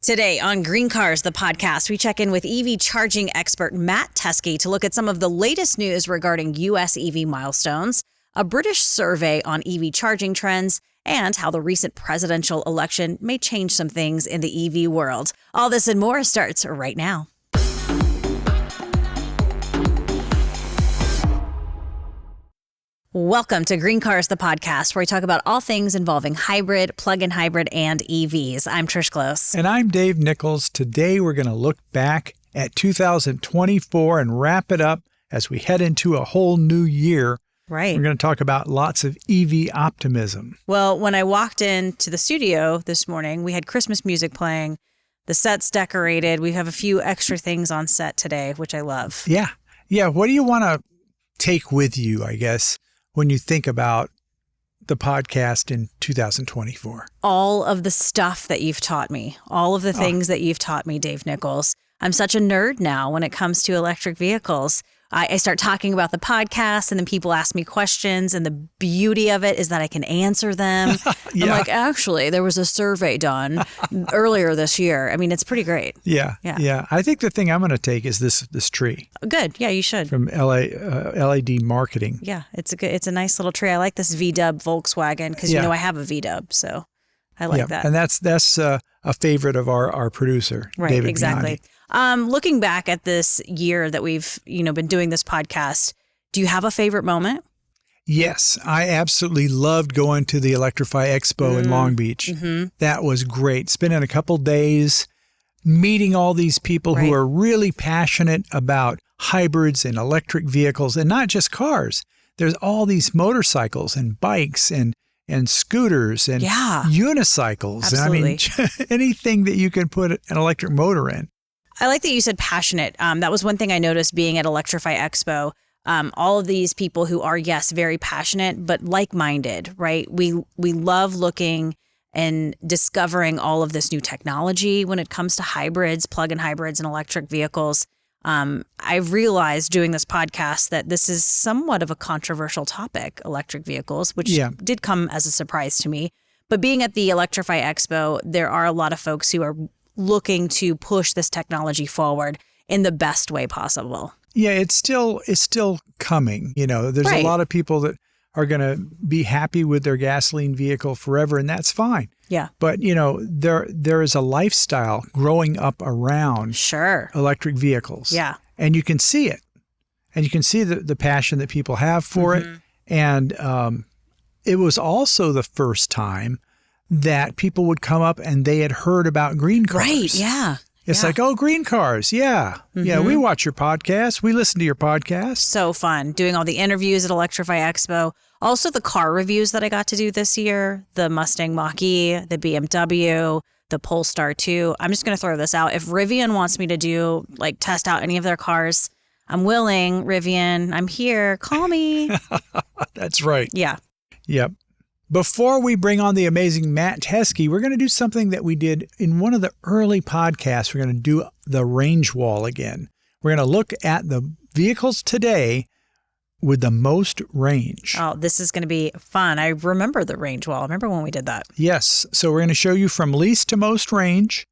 Today on GreenCars, the podcast, we check in with EV charging expert Matt Teske to look at some of the latest news regarding U.S. EV milestones, a British survey on EV charging trends, and how the recent presidential election may change some things in the EV world. All this and more starts right now. Welcome to GreenCars, the podcast, where we talk about all things involving hybrid, plug-in hybrid, and EVs. I'm Trish Close. And I'm Dave Nichols. Today, we're going to look back at 2024 and wrap it up as we head into a whole new year. Right. We're going to talk about lots of EV optimism. Well, when I walked into the studio this morning, we had Christmas music playing. The set's decorated. We have a few extra things on set today, which I love. Yeah. What do you want to take with you, I guess, when you think about the podcast in 2024? All of the stuff that you've taught me, all of the things that you've taught me, Dave Nichols. I'm such a nerd now when it comes to electric vehicles. I start talking about the podcast and then people ask me questions, and the beauty of it is that I can answer them. Yeah. I'm like, actually, there was a survey done earlier this year. I mean, it's pretty great. Yeah. I think the thing I'm going to take is this tree. Good. Yeah, you should. From LED Marketing. Yeah, it's a nice little tree. I like this VW Volkswagen because you know I have a VW, so I like that. And that's a favorite of our producer, right, David. Exactly. Looking back at this year that we've been doing this podcast, do you have a favorite moment? Yes, I absolutely loved going to the Electrify Expo in Long Beach. Mm-hmm. That was great. Spending a couple days meeting all these people who are really passionate about hybrids and electric vehicles, and not just cars. There's all these motorcycles and bikes and scooters and unicycles. Absolutely. And I mean, anything that you can put an electric motor in. I like that you said passionate. That was one thing I noticed being at Electrify Expo. All of these people who are, yes, very passionate, but like-minded, right? We love looking and discovering all of this new technology when it comes to hybrids, plug-in hybrids, and electric vehicles. I've realized doing this podcast that this is somewhat of a controversial topic, electric vehicles, which did come as a surprise to me. But being at the Electrify Expo, there are a lot of folks who are looking to push this technology forward in the best way possible. Yeah, it's still coming. There's a lot of people that are going to be happy with their gasoline vehicle forever, and that's fine. Yeah. But, there is a lifestyle growing up around electric vehicles. Yeah. And you can see it. And you can see the passion that people have for it. And it was also the first time that people would come up and they had heard about GreenCars. Right, yeah. It's like, oh, GreenCars, yeah. Yeah, we watch your podcast. We listen to your podcast. So fun. Doing all the interviews at Electrify Expo. Also the car reviews that I got to do this year. The Mustang Mach-E, the BMW, the Polestar 2. I'm just going to throw this out. If Rivian wants me to test out any of their cars, I'm willing. Rivian, I'm here. Call me. That's right. Yeah. Yep. Before we bring on the amazing Matt Teske, we're going to do something that we did in one of the early podcasts. We're going to do the range wall again. We're going to look at the vehicles today with the most range. Oh, this is going to be fun. I remember the range wall. I remember when we did that. Yes. So we're going to show you from least to most range.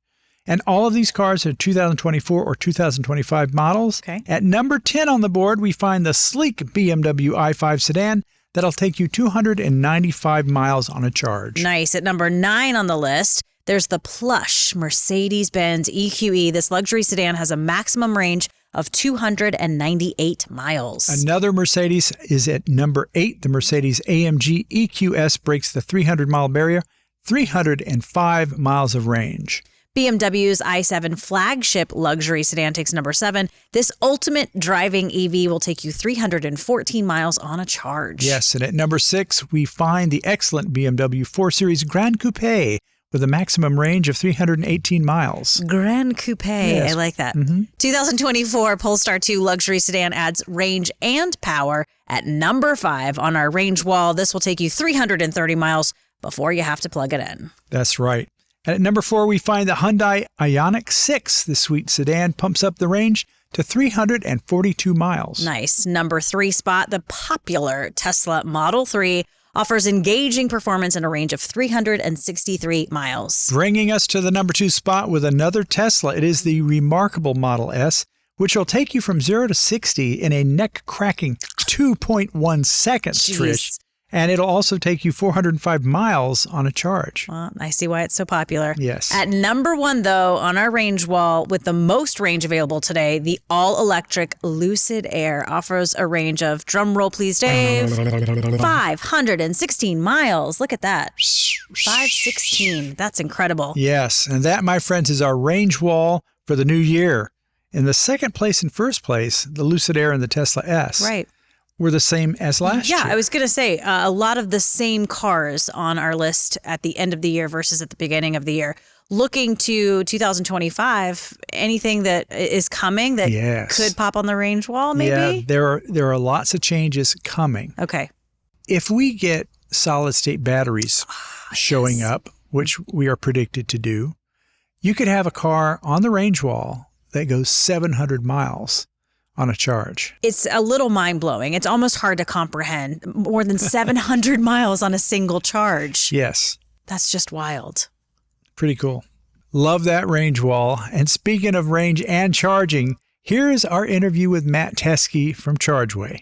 And all of these cars are 2024 or 2025 models. Okay. At number 10 on the board, we find the sleek BMW i5 sedan. That'll take you 295 miles on a charge. Nice. At number 9 on the list, there's the plush Mercedes-Benz EQE. This luxury sedan has a maximum range of 298 miles. Another Mercedes is at number 8. The Mercedes AMG EQS breaks the 300-mile barrier, 305 miles of range. BMW's i7 flagship luxury sedan takes number 7. This ultimate driving EV will take you 314 miles on a charge. Yes, and at number 6, we find the excellent BMW 4 Series Grand Coupe with a maximum range of 318 miles. Grand Coupe. Yes. I like that. 2024 Polestar 2 luxury sedan adds range and power at number 5 on our range wall. This will take you 330 miles before you have to plug it in. That's right. And at number 4, we find the Hyundai Ioniq 6. The sweet sedan pumps up the range to 342 miles. Nice. Number 3 spot, the popular Tesla Model 3 offers engaging performance in a range of 363 miles. Bringing us to the number 2 spot with another Tesla. It is the remarkable Model S, which will take you from 0 to 60 in a neck-cracking 2.1 seconds, Jeez. Trish. And it'll also take you 405 miles on a charge. Well, I see why it's so popular. Yes. At number 1, though, on our range wall with the most range available today, the all-electric Lucid Air offers a range of, drum roll please, Dave, 516 miles. Look at that. 516. That's incredible. Yes. And that, my friends, is our range wall for the new year. In the second place and first place, the Lucid Air and the Tesla S. Right. Were the same as last year. Yeah, I was going to say a lot of the same cars on our list at the end of the year versus at the beginning of the year. Looking to 2025, anything that is coming that could pop on the range wall, maybe? Yeah, there are lots of changes coming. Okay. If we get solid-state batteries showing up, which we are predicted to do, you could have a car on the range wall that goes 700 miles on a charge. It's a little mind-blowing. It's almost hard to comprehend. More than 700 miles on a single charge. Yes. That's just wild. Pretty cool. Love that range wall. And speaking of range and charging, here is our interview with Matt Teske from ChargeWay.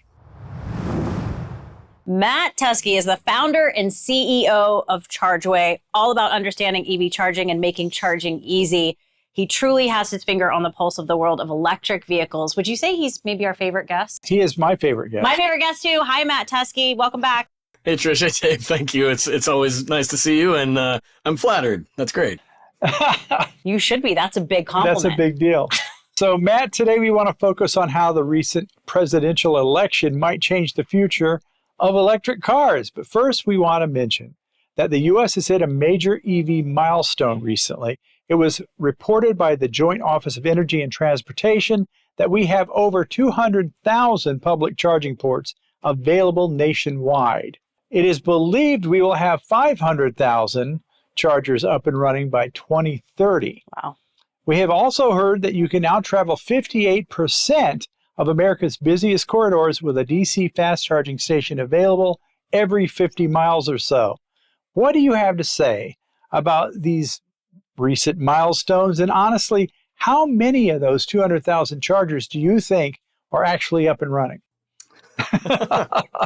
Matt Teske is the founder and CEO of ChargeWay, all about understanding EV charging and making charging easy. He truly has his finger on the pulse of the world of electric vehicles. Would you say he's maybe our favorite guest? He is my favorite guest. My favorite guest, too. Hi, Matt Teske. Welcome back. Hey, Trish. Hey, Dave. Thank you. It's always nice to see you, and I'm flattered. That's great. You should be. That's a big compliment. That's a big deal. So, Matt, today we want to focus on how the recent presidential election might change the future of electric cars. But first, we want to mention that the U.S. has hit a major EV milestone recently. It was reported by the Joint Office of Energy and Transportation that we have over 200,000 public charging ports available nationwide. It is believed we will have 500,000 chargers up and running by 2030. Wow. We have also heard that you can now travel 58% of America's busiest corridors with a DC fast charging station available every 50 miles or so. What do you have to say about these recent milestones? And honestly, how many of those 200,000 chargers do you think are actually up and running?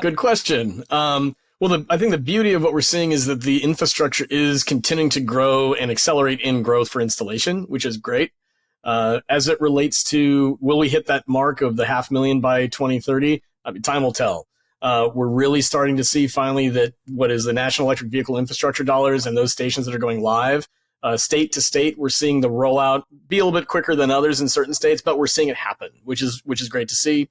Good question. I think the beauty of what we're seeing is that the infrastructure is continuing to grow and accelerate in growth for installation, which is great. As it relates to, will we hit that mark of the 500,000 by 2030? I mean, time will tell. We're really starting to see finally that what is the National Electric Vehicle Infrastructure dollars and those stations that are going live, state to state, we're seeing the rollout be a little bit quicker than others in certain states, but we're seeing it happen, which is great to see.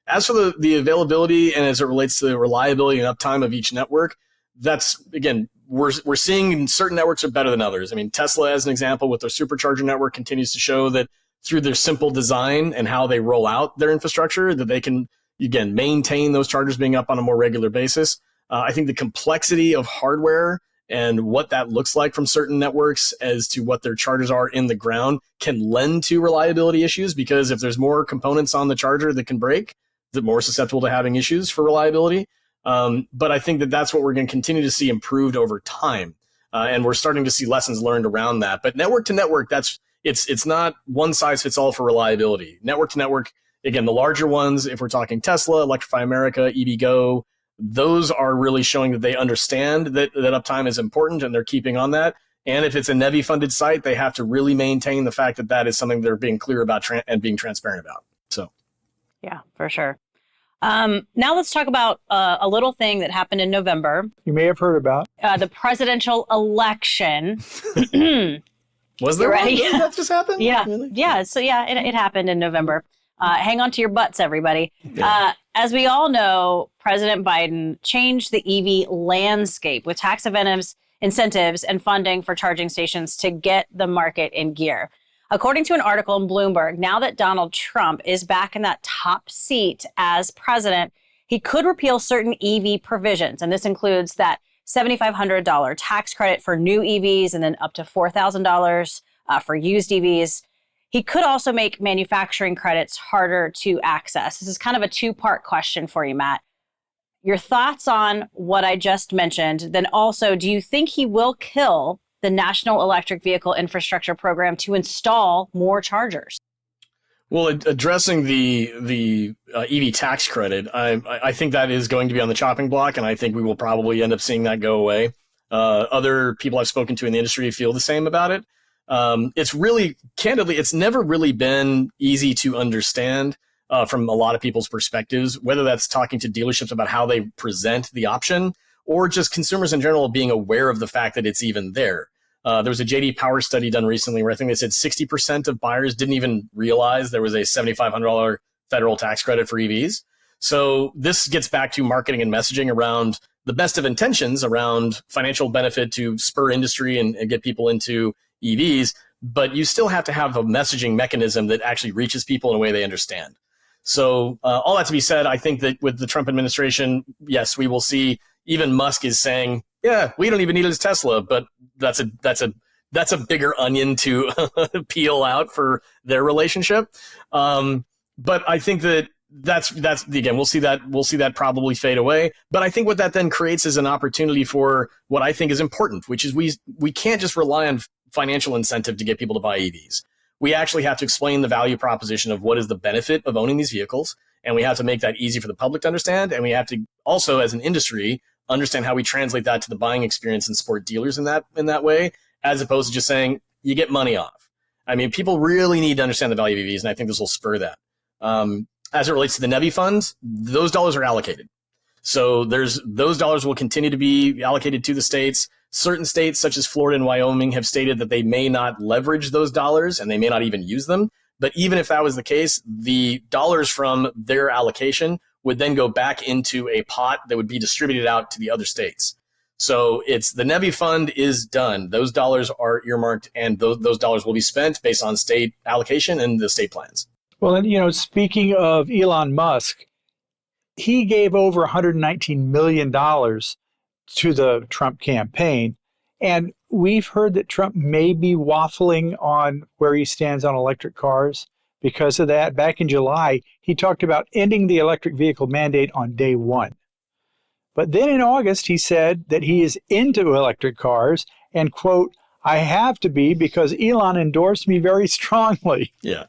As for the availability and as it relates to the reliability and uptime of each network, that's, again, we're seeing certain networks are better than others. I mean, Tesla, as an example, with their supercharger network continues to show that through their simple design and how they roll out their infrastructure, that they can, again, maintain those chargers being up on a more regular basis. I think the complexity of hardware and what that looks like from certain networks as to what their chargers are in the ground can lend to reliability issues, because if there's more components on the charger that can break, they're more susceptible to having issues for reliability. But I think that that's what we're going to continue to see improved over time. And we're starting to see lessons learned around that. But network to network, it's not one size fits all for reliability. Network to network, again, the larger ones, if we're talking Tesla, Electrify America, EVgo, those are really showing that they understand that uptime is important and they're keeping on that. And if it's a NEVI-funded site, they have to really maintain the fact that that is something they're being clear about and being transparent about. So, yeah, for sure. Now let's talk about a little thing that happened in November. You may have heard about the presidential election. Was there one? Really? That just happened? Yeah. Really? Yeah. So, yeah, it happened in November. Hang on to your butts, everybody. Yeah. As we all know, President Biden changed the EV landscape with tax incentives and funding for charging stations to get the market in gear. According to an article in Bloomberg, now that Donald Trump is back in that top seat as president, he could repeal certain EV provisions. And this includes that $7,500 tax credit for new EVs and then up to $4,000 for used EVs. He could also make manufacturing credits harder to access. This is kind of a two-part question for you, Matt. Your thoughts on what I just mentioned. Then also, do you think he will kill the National Electric Vehicle Infrastructure Program to install more chargers? Well, addressing the EV tax credit, I think that is going to be on the chopping block, and I think we will probably end up seeing that go away. Other people I've spoken to in the industry feel the same about it. It's really, candidly, it's never really been easy to understand from a lot of people's perspectives, whether that's talking to dealerships about how they present the option or just consumers in general being aware of the fact that it's even there. There was a JD Power study done recently where I think they said 60% of buyers didn't even realize there was a $7,500 federal tax credit for EVs. So this gets back to marketing and messaging around the best of intentions around financial benefit to spur industry and get people into EVs, but you still have to have a messaging mechanism that actually reaches people in a way they understand. So all that to be said, I think that with the Trump administration, yes, we will see. Even Musk is saying, yeah, we don't even need his Tesla, but that's a bigger onion to peel out for their relationship. But I think that's again, we'll see that probably fade away. But I think what that then creates is an opportunity for what I think is important, which is we can't just rely on financial incentive to get people to buy EVs. We actually have to explain the value proposition of what is the benefit of owning these vehicles. And we have to make that easy for the public to understand. And we have to also, as an industry, understand how we translate that to the buying experience and support dealers in that way, as opposed to just saying you get money off. I mean, people really need to understand the value of EVs, and I think this will spur that. As it relates to the NEVI funds, those dollars are allocated. So those dollars will continue to be allocated to the states. Certain states, such as Florida and Wyoming, have stated that they may not leverage those dollars and they may not even use them. But even if that was the case, the dollars from their allocation would then go back into a pot that would be distributed out to the other states. So it's the NEVI fund is done. Those dollars are earmarked, and those dollars will be spent based on state allocation and the state plans. Well, and speaking of Elon Musk, he gave over $119 million to the Trump campaign. And we've heard that Trump may be waffling on where he stands on electric cars. Because of that, back in July, he talked about ending the electric vehicle mandate on day one. But then in August, he said that he is into electric cars and, quote, I have to be because Elon endorsed me very strongly. Yeah.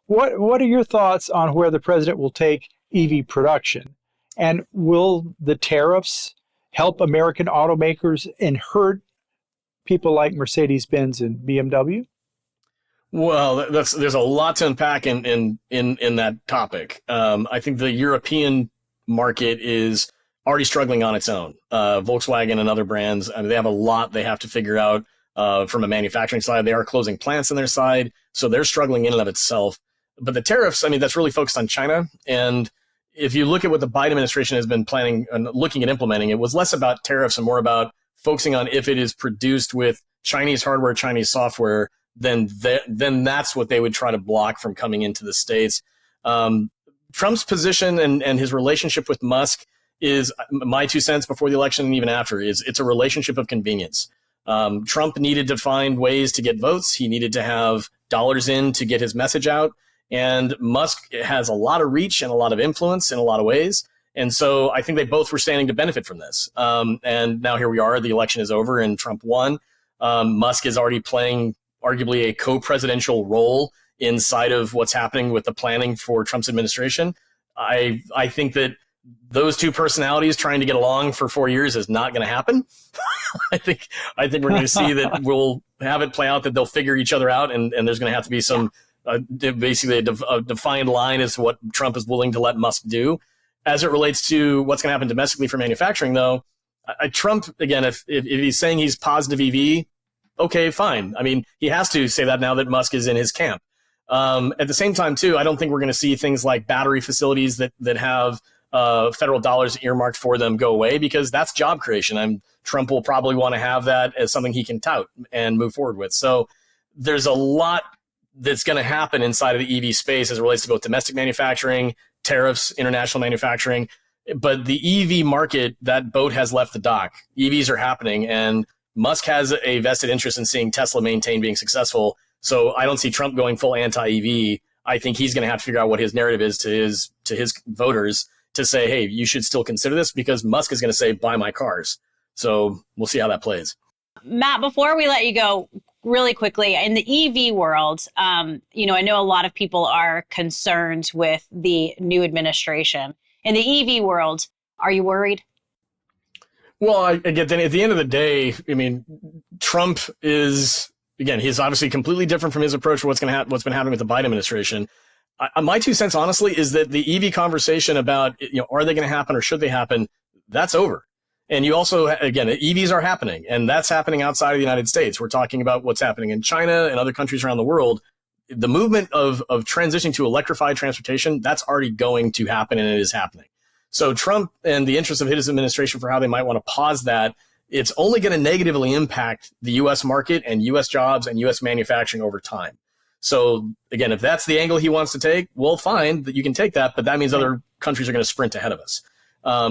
What are your thoughts on where the president will take EV production? And will the tariffs help American automakers and hurt people like Mercedes-Benz and BMW? Well, there's a lot to unpack in that topic. I think the European market is already struggling on its own. Volkswagen and other brands, I mean, they have a lot they have to figure out from a manufacturing side. They are closing plants on their side, so they're struggling in and of itself. But the tariffs, I mean, that's really focused on China. And if you look at what the Biden administration has been planning and looking at implementing, it was less about tariffs and more about focusing on if it is produced with Chinese hardware, Chinese software, then that's what they would try to block from coming into the States. Trump's position and his relationship with Musk is, my 2 cents before the election and even after, is it's a relationship of convenience. Trump needed to find ways to get votes. He needed to have dollars in to get his message out. And Musk has a lot of reach and a lot of influence in a lot of ways. And so I think they both were standing to benefit from this. And now here we are. The election is over and Trump won. Musk is already playing arguably a co-presidential role inside of what's happening with the planning for Trump's administration. I think that those two personalities trying to get along for 4 years is not going to happen. I think we're going to see that we'll have it play out that they'll figure each other out, and there's going to have to be some basically a defined line as to what Trump is willing to let Musk do. As it relates to what's going to happen domestically for manufacturing, though, Trump, again, if he's saying he's positive EV, okay, fine. I mean, he has to say that now that Musk is in his camp. At the same time, too, I don't think we're going to see things like battery facilities that have federal dollars earmarked for them go away, because that's job creation. Trump will probably want to have that as something he can tout and move forward with. So there's a lot that's going to happen inside of the EV space as it relates to both domestic manufacturing, tariffs, international manufacturing. But the EV market, that boat has left the dock. EVs are happening, and Musk has a vested interest in seeing Tesla maintain being successful. So I don't see Trump going full anti-EV. I think he's going to have to figure out what his narrative is to his voters to say, hey, you should still consider this, because Musk is going to say, buy my cars. So we'll see how that plays. Matt, before we let you go, really quickly, in the EV world, I know a lot of people are concerned with the new administration. In the EV world, are you worried? Well, again, at the end of the day, I mean, Trump is, again, he's obviously completely different from his approach for what's been happening with the Biden administration. My 2 cents, honestly, is that the EV conversation about, are they going to happen or should they happen? That's over. And you also, again, EVs are happening, and that's happening outside of the United States. We're talking about what's happening in China and other countries around the world. The movement of transitioning to electrified transportation, that's already going to happen, and it is happening. So Trump and the interest of his administration for how they might want to pause that, it's only going to negatively impact the U.S. market and U.S. jobs and U.S. manufacturing over time. So again, if that's the angle he wants to take, well, fine, that you can take that, but that means other countries are going to sprint ahead of us.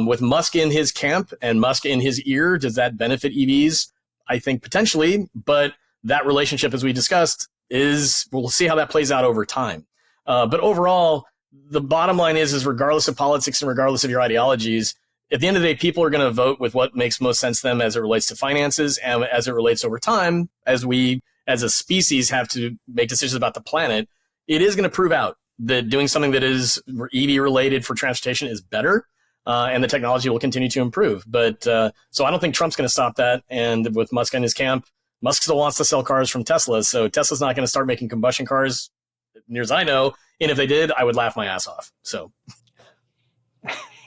With Musk in his camp and Musk in his ear, does that benefit EVs? I think potentially, but that relationship, as we discussed, we'll see how that plays out over time. But overall, the bottom line is regardless of politics and regardless of your ideologies, at the end of the day, people are going to vote with what makes most sense to them as it relates to finances and as it relates over time, as we as a species have to make decisions about the planet. It is going to prove out that doing something that is EV related for transportation is better. And the technology will continue to improve. But so I don't think Trump's going to stop that. And with Musk in his camp, Musk still wants to sell cars from Tesla. So Tesla's not going to start making combustion cars, near as I know. And if they did, I would laugh my ass off. So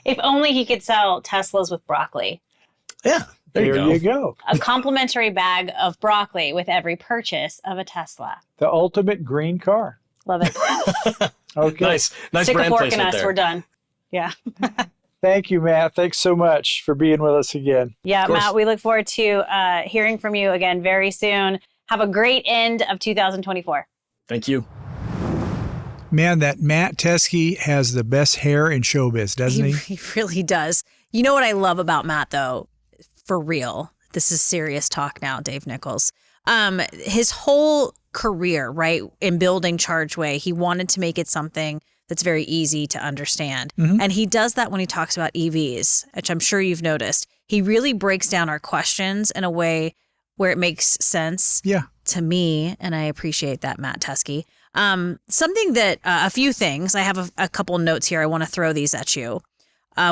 if only he could sell Teslas with broccoli. Yeah, there you go. A complimentary bag of broccoli with every purchase of a Tesla. The ultimate green car. Love it. Okay. Nice Stick brand a fork in placement us. there. We're done. Yeah. Thank you, Matt. Thanks so much for being with us again. Yeah, Matt, we look forward to hearing from you again very soon. Have a great end of 2024. Thank you. Man, that Matt Teske has the best hair in showbiz, doesn't he? He really does. You know what I love about Matt, though? For real. This is serious talk now, Dave Nichols. His whole career, right, in building ChargeWay, he wanted to make it something that's very easy to understand. Mm-hmm. And he does that when he talks about EVs, which I'm sure you've noticed. He really breaks down our questions in a way where it makes sense to me. And I appreciate that, Matt Teske. Something that a few things, I have a couple notes here. I want to throw these at you.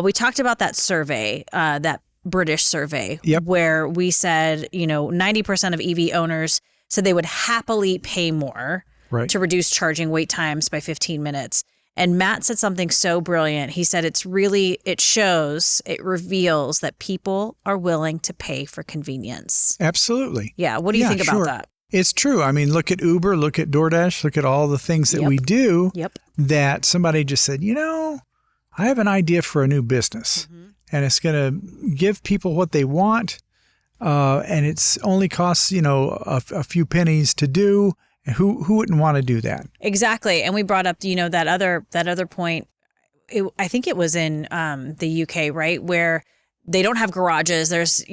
We talked about that survey, that British survey, where we said, 90% of EV owners said they would happily pay more to reduce charging wait times by 15 minutes. And Matt said something so brilliant. He said it reveals that people are willing to pay for convenience. Absolutely. Yeah. What do you think about that? It's true. I mean, look at Uber, look at DoorDash, look at all the things that we do that somebody just said, I have an idea for a new business and it's going to give people what they want. And it's only costs, a few pennies to do. Who wouldn't want to do that? Exactly. And we brought up, that other point. I think it was in the UK, right, where they don't have garages. There's,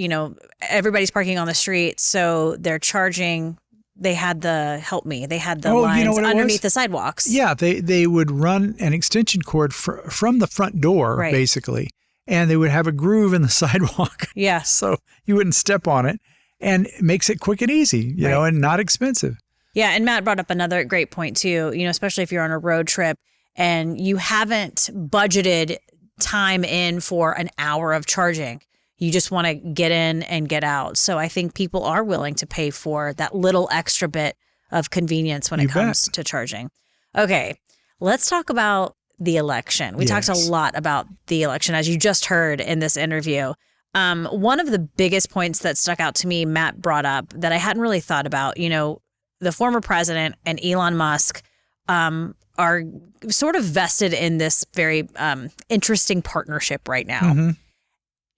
everybody's parking on the street, so they're charging. They had the lines underneath the sidewalks. Yeah, they would run an extension cord from the front door, basically, and they would have a groove in the sidewalk. Yeah. So you wouldn't step on it, and it makes it quick and easy, and not expensive. Yeah, and Matt brought up another great point too, especially if you're on a road trip and you haven't budgeted time in for an hour of charging. You just want to get in and get out. So I think people are willing to pay for that little extra bit of convenience when it comes to charging. Okay, let's talk about the election. We talked a lot about the election, as you just heard in this interview. One of the biggest points that stuck out to me, Matt brought up, that I hadn't really thought about, the former president and Elon Musk are sort of vested in this very interesting partnership right now. Mm-hmm.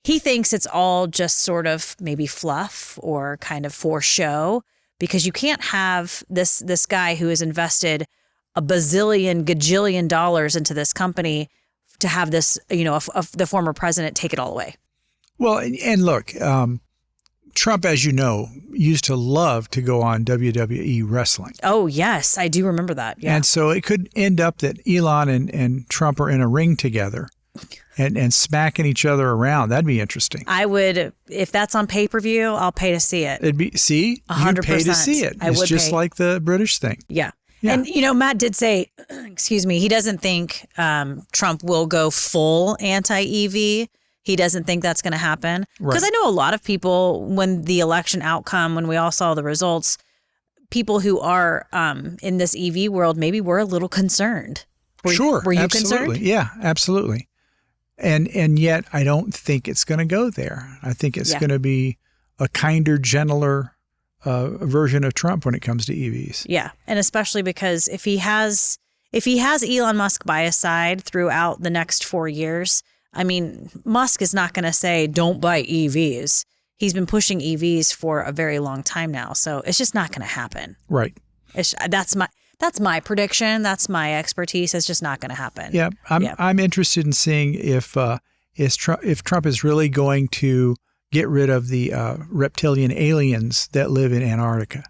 He thinks it's all just sort of maybe fluff or kind of for show, because you can't have this guy who has invested a bazillion, gajillion dollars into this company to have this, the former president take it all away. Well, and look, Trump, as you know, used to love to go on WWE wrestling. Oh, yes. I do remember that. Yeah. And so it could end up that Elon and Trump are in a ring together. and smacking each other around. That'd be interesting. I would, if that's on pay-per-view, I'll pay to see it. It'd be, see, 100%. you'd pay to see it. It's just like the British thing. Yeah. Yeah. And, Matt did say, excuse me, he doesn't think Trump will go full anti-EV. He doesn't think that's going to happen. Because I know a lot of people, when the election outcome, when we all saw the results, people who are in this EV world maybe were a little concerned. Were you absolutely. concerned? Yeah, absolutely. And yet I don't think it's going to go there. I think it's going to be a kinder, gentler version of Trump when it comes to EVs. Yeah. And especially because if he has Elon Musk by his side throughout the next 4 years, I mean, Musk is not going to say, don't buy EVs. He's been pushing EVs for a very long time now. So it's just not going to happen. Right. That's my prediction. That's my expertise. It's just not going to happen. Yeah. I'm interested in seeing if Trump is really going to get rid of the reptilian aliens that live in Antarctica.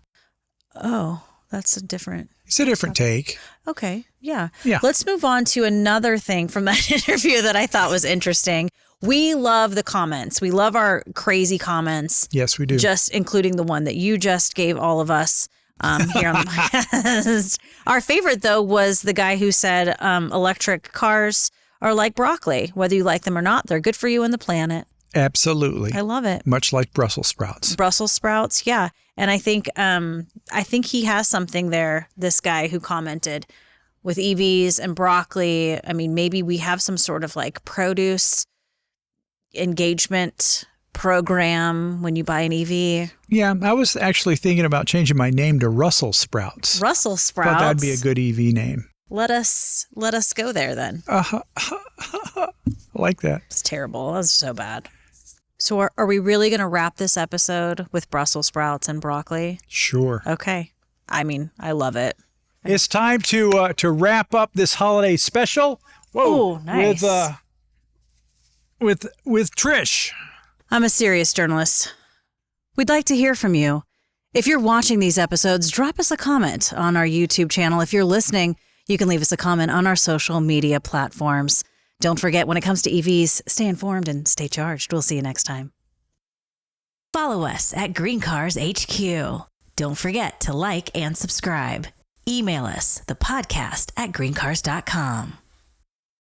Oh, that's a different... It's a different take. Okay. Yeah. Yeah. Let's move on to another thing from that interview that I thought was interesting. We love the comments. We love our crazy comments. Yes, we do. Just including the one that you just gave all of us here on the podcast. Our favorite, though, was the guy who said electric cars are like broccoli. Whether you like them or not, they're good for you and the planet. Absolutely. I love it. Much like Brussels sprouts. Brussels sprouts, yeah. And I think he has something there, this guy who commented with EVs and broccoli. I mean, maybe we have some sort of like produce engagement program when you buy an EV. Yeah, I was actually thinking about changing my name to Russell Sprouts. Russell Sprouts. Thought that'd be a good EV name. Let us go there then. I like that. It's terrible. That was so bad. So are we really going to wrap this episode with Brussels sprouts and broccoli? Sure. Okay. I mean, I love it. It's time to wrap up this holiday special. Whoa, nice. With Trish. I'm a serious journalist. We'd like to hear from you. If you're watching these episodes, drop us a comment on our YouTube channel. If you're listening, you can leave us a comment on our social media platforms. Don't forget, when it comes to EVs, stay informed and stay charged. We'll see you next time. Follow us at GreenCars HQ. Don't forget to like and subscribe. Email us, thepodcast@greencars.com.